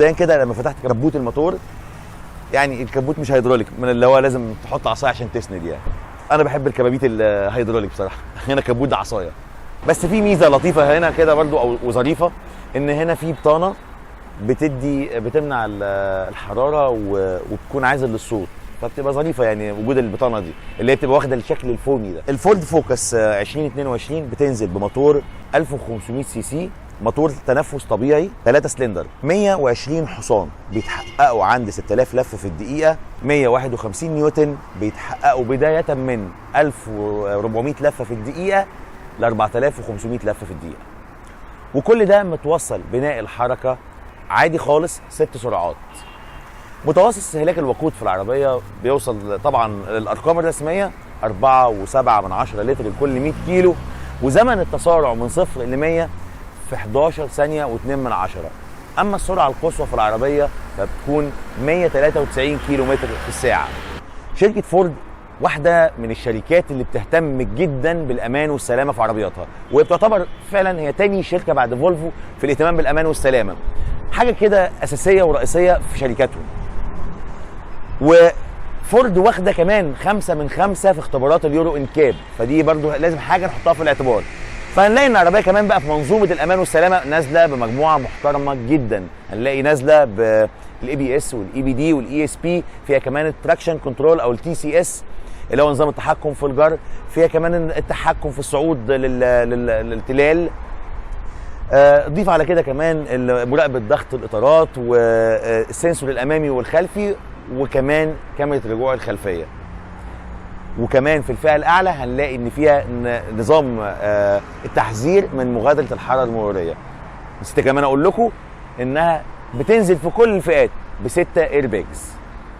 زي كده لما فتحت كبوت الموتور، يعني الكبوت مش هيدروليك من اللي هو لازم تحط عصايه عشان تسند. يعني انا بحب الكبابيت الهيدروليك بصراحه. هنا كبوت ده عصايه. بس في ميزه لطيفه هنا كده برضو او وظريفه، ان هنا في بطانه بتمنع الحراره وبتكون عازل للصوت، فبتبقى ظريفه يعني وجود البطانه دي اللي هي بتبقى واخده الشكل الفومي ده. الفورد فوكس 2022 بتنزل بموتور 1500 سي سي، موتور تنفس طبيعي 3 سلندر، 120 حصان بيتحققوا عند 6000 لفه في الدقيقه، 151 نيوتن بيتحققوا بدايه من 1400 لفه في الدقيقه ل 4500 لفه في الدقيقه. وكل ده متوصل بناء الحركه عادي خالص 6 سرعات. متوسط استهلاك الوقود في العربيه بيوصل طبعا الارقام الرسميه 4.7 لتر لكل 100 كيلو، وزمن التسارع من 0 ل 100 في 11 ثانيه و2 اما السرعه القصوى في العربيه فبتكون 193 كيلو متر في الساعه. شركه فورد واحده من الشركات اللي بتهتم جدا بالامان والسلامه في عربياتها، وهي بتعتبر فعلا هي تاني شركه بعد فولفو في الاهتمام بالامان والسلامه، حاجه كده اساسيه ورئيسيه في شركاتهم. وفورد واخده كمان 5 من 5 في اختبارات اليورو انكاب، فدي برضو لازم حاجه نحطها في الاعتبار. فهنلاقي ان العربيه كمان بقى في منظومه الامان والسلامه نازله بمجموعه محترمه جدا. هنلاقي نازله بالاي بي اس والاي بي دي والاي اس بي، فيها كمان التراكشن كنترول او التي سي اس اللي هو نظام التحكم في الجر، فيها كمان التحكم في الصعود للتلال. ضيف على كده كمان مراقبه ضغط الاطارات والسنسور الامامي والخلفي، وكمان كاميرا رجوع الخلفيه. وكمان في الفئه الاعلى هنلاقي ان فيها نظام التحذير من مغادره الحراره المروريه. نسيت كمان اقول لكم انها بتنزل في كل الفئات ب6 ايرباجز.